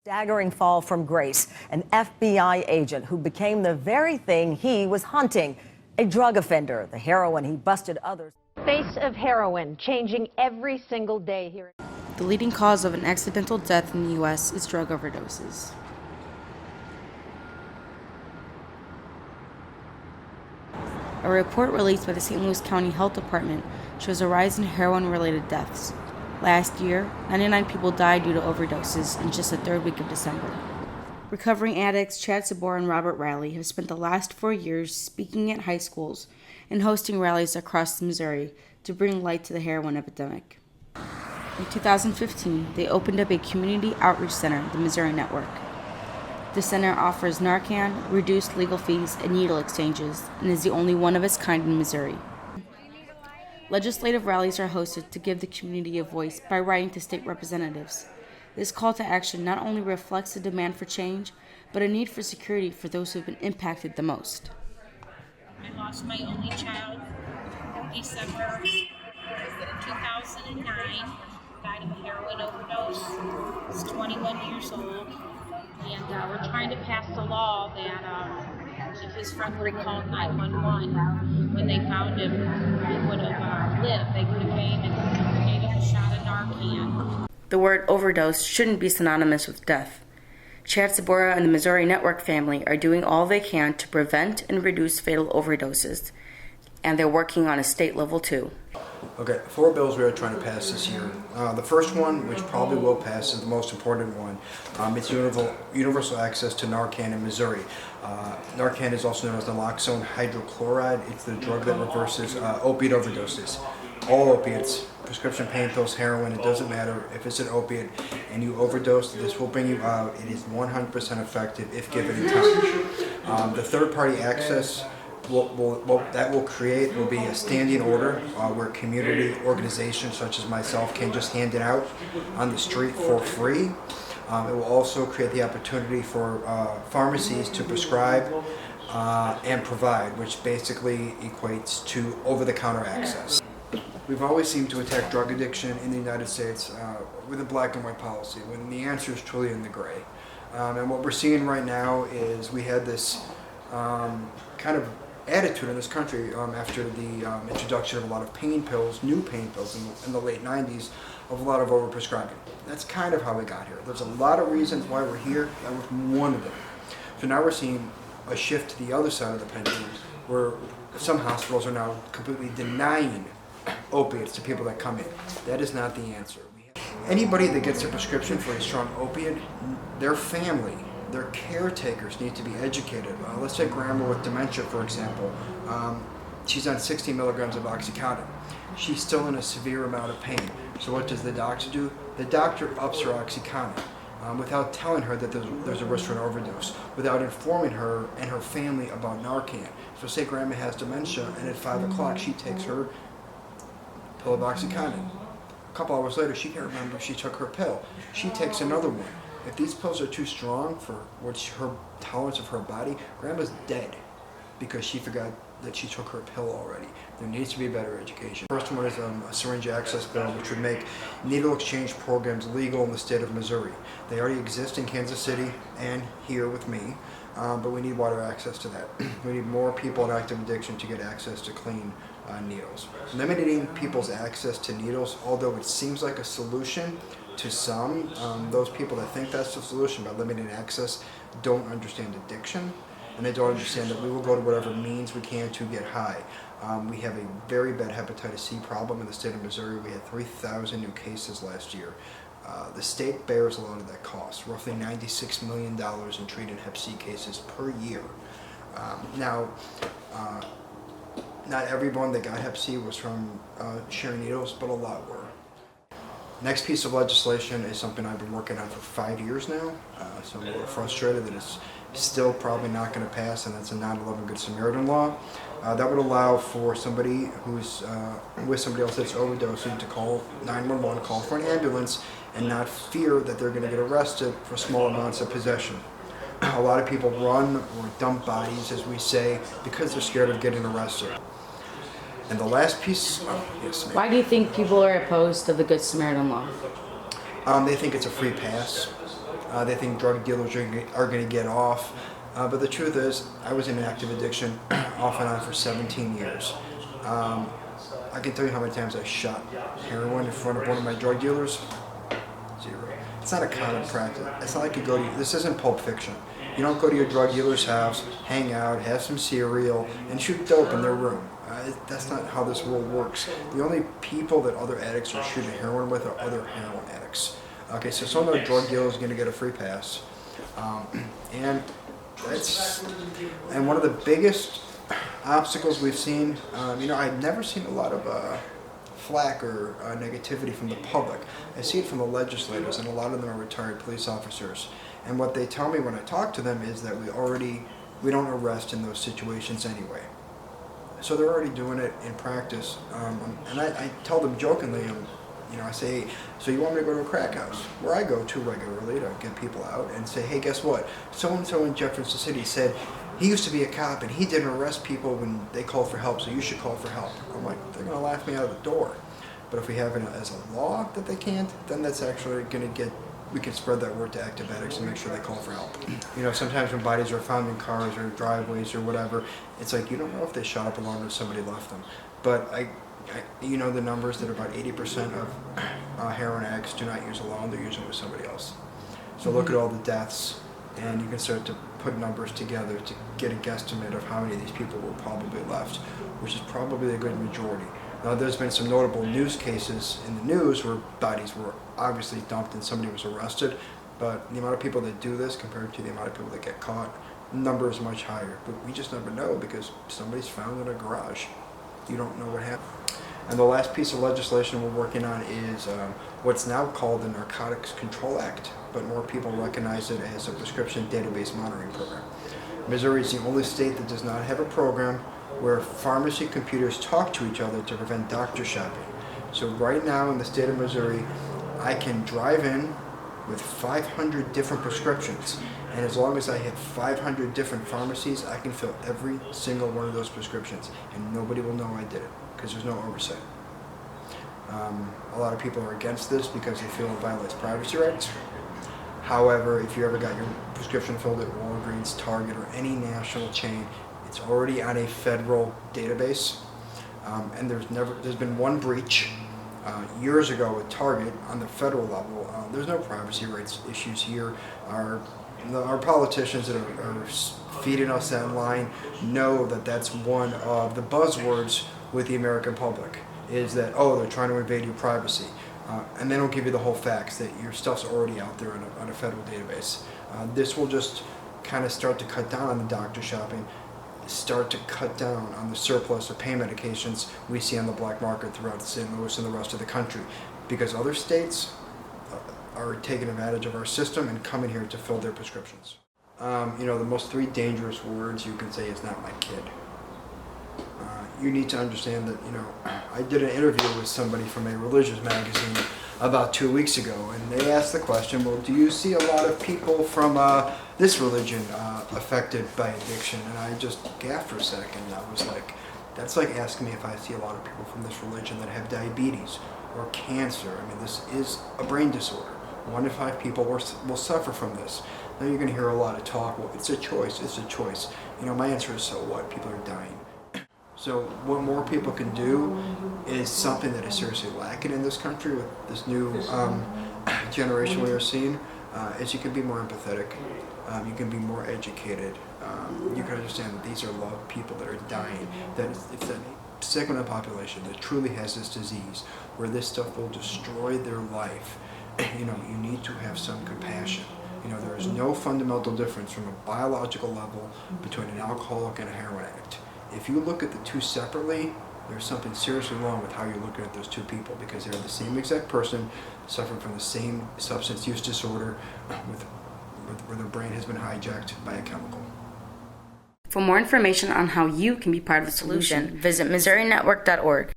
Staggering fall from grace, an FBI agent who became the very thing he was hunting, a drug offender, the heroin he busted others. Face of heroin changing every single day here. The leading cause of an accidental death in the U.S. is drug overdoses. A report released by the St. Louis County Health Department shows a rise in heroin-related deaths. Last year, 99 people died due to overdoses in just the third week of December. Recovering addicts Chad Sabora and Robert Riley have spent the last 4 years speaking at high schools and hosting rallies across Missouri to bring light to the heroin epidemic. In 2015, they opened up a community outreach center, the Missouri Network. The center offers Narcan, reduced legal fees, and needle exchanges, and is the only one of its kind in Missouri. Legislative rallies are hosted to give the community a voice by writing to state representatives. This call to action not only reflects a demand for change, but a need for security for those who have been impacted the most. I lost my only child in December 2009, died of a heroin overdose. He's 21 years old, and we're trying to pass a law that if his friend would have called 911 when they found him, he would have lived. They could have came and gave him a shot of Narcan. The word overdose shouldn't be synonymous with death. Chad Sabora and the Missouri Network family are doing all they can to prevent and reduce fatal overdoses, and they're working on a state level too. Okay, 4 bills we are trying to pass this year. The first one, which probably will pass, is the most important one. It's universal access to Narcan in Missouri. Narcan is also known as naloxone hydrochloride. It's the drug that reverses opiate overdoses. All opiates, prescription pain pills, heroin, it doesn't matter if it's an opiate and you overdose, this will bring you out. It is 100% effective if given in time. The third-party access that will create will be a standing order where community organizations such as myself can just hand it out on the street for free. It will also create the opportunity for pharmacies to prescribe and provide, which basically equates to over-the-counter access. We've always seemed to attack drug addiction in the United States with a black and white policy, when the answer is truly in the gray. And what we're seeing right now is we had this kind of attitude in this country after the introduction of a lot of pain pills, new pain pills in the late 90s, of a lot of overprescribing. That's kind of how we got here. There's a lot of reasons why we're here. That was one of them. So now we're seeing a shift to the other side of the pendulum, where some hospitals are now completely denying opiates to people that come in. That is not the answer. Anybody that gets a prescription for a strong opiate, their family, their caretakers need to be educated. Let's take grandma with dementia, for example. She's on 60 milligrams of Oxycontin. She's still in a severe amount of pain. So what does the doctor do? The doctor ups her Oxycontin without telling her that there's a risk for an overdose, without informing her and her family about Narcan. So say grandma has dementia and at 5 o'clock she takes her pill of Oxycontin. A couple hours later she can't remember if she took her pill. She takes another one. If these pills are too strong for her tolerance of her body, grandma's dead because she forgot that she took her pill already. There needs to be better education. First one is a syringe access bill, which would make needle exchange programs legal in the state of Missouri. They already exist in Kansas City and here with me, but we need wider access to that. We need more people in active addiction to get access to clean needles. Limiting people's access to needles, although it seems like a solution to some, those people that think that's the solution by limiting access don't understand addiction, and they don't understand that we will go to whatever means we can to get high. We have a very bad hepatitis C problem in the state of Missouri. We had 3,000 new cases last year. The state bears a lot of that cost, roughly $96 million in treating hep C cases per year. Not everyone that got hep C was from sharing needles, but a lot were. Next piece of legislation is something I've been working on for 5 years now, so I'm a little frustrated that it's still probably not going to pass, and that's a 9/11 Good Samaritan law. That would allow for somebody who's with somebody else that's overdosing to call 911, call for an ambulance, and not fear that they're going to get arrested for small amounts of possession. A lot of people run or dump bodies, as we say, because they're scared of getting arrested. And the last piece, yes, ma'am. Why do you think people are opposed to the Good Samaritan law? They think it's a free pass. They think drug dealers are going to get off. But the truth is, I was in active addiction off and on for 17 years. I can tell you how many times I shot heroin in front of one of my drug dealers. 0. It's not a common practice. It's not like you go to, this isn't Pulp Fiction. You don't go to your drug dealer's house, hang out, have some cereal, and shoot dope in their room. That's not how this world works. The only people that other addicts are shooting heroin with are other heroin addicts. Okay, so some of the drug dealers are going to get a free pass. And one of the biggest obstacles we've seen, I've never seen a lot of flack or negativity from the public. I see it from the legislators, and a lot of them are retired police officers. And what they tell me when I talk to them is that we don't arrest in those situations anyway. So they're already doing it in practice. And I tell them jokingly, I say, hey, so you want me to go to a crack house? Where I go to regularly to get people out and say, hey, guess what? So-and-so in Jefferson City said he used to be a cop and he didn't arrest people when they called for help, so you should call for help. I'm like, they're going to laugh me out of the door. But if we have it as a law that they can't, then that's actually going to we can spread that word to active addicts and make sure they call for help. Sometimes when bodies are found in cars or driveways or whatever, it's like you don't know if they shot up alone or somebody left them. But the numbers that about 80% of heroin addicts do not use alone, they're using with somebody else. So look at all the deaths, and you can start to put numbers together to get a guesstimate of how many of these people were probably left, which is probably a good majority. Now, there's been some notable news cases in the news where bodies were obviously dumped and somebody was arrested, but the amount of people that do this compared to the amount of people that get caught, the number is much higher. But we just never know because somebody's found in a garage. You don't know what happened. And the last piece of legislation we're working on is what's now called the Narcotics Control Act, but more people recognize it as a prescription database monitoring program. Missouri is the only state that does not have a program where pharmacy computers talk to each other to prevent doctor shopping. So right now in the state of Missouri, I can drive in with 500 different prescriptions, and as long as I hit 500 different pharmacies, I can fill every single one of those prescriptions, and nobody will know I did it because there's no oversight. A lot of people are against this because they feel it violates privacy rights. However, if you ever got your prescription filled at Walgreens, Target, or any national chain, it's already on a federal database, and there's been one breach years ago with Target on the federal level. There's no privacy rights issues here. Our politicians that are feeding us that line know that that's one of the buzzwords with the American public, is that, oh, they're trying to invade your privacy. And they don't give you the whole facts that your stuff's already out there on a federal database. This will just kind of start to cut down on the doctor shopping, start to cut down on the surplus of pain medications we see on the black market throughout St. Louis and the rest of the country, because other states are taking advantage of our system and coming here to fill their prescriptions. The most 3 dangerous words you can say is not my kid. You need to understand that, I did an interview with somebody from a religious magazine about 2 weeks ago, and they asked the question, well, do you see a lot of people from this religion affected by addiction? And I just gasped for a second. I was like, that's like asking me if I see a lot of people from this religion that have diabetes or cancer. I mean, this is a brain disorder. 1 in 5 people will suffer from this. Now you're going to hear a lot of talk, well, it's a choice, it's a choice. My answer is, so what? People are dying. So what more people can do is something that is seriously lacking in this country with this new generation we are seeing, is you can be more empathetic, you can be more educated, you can understand that these are loved people that are dying, that it's a segment of the population that truly has this disease, where this stuff will destroy their life. You need to have some compassion. There is no fundamental difference from a biological level between an alcoholic and a heroin addict. If you look at the two separately, there's something seriously wrong with how you're looking at those two people, because they're the same exact person suffering from the same substance use disorder where their brain has been hijacked by a chemical. For more information on how you can be part of the solution, visit MissouriNetwork.org.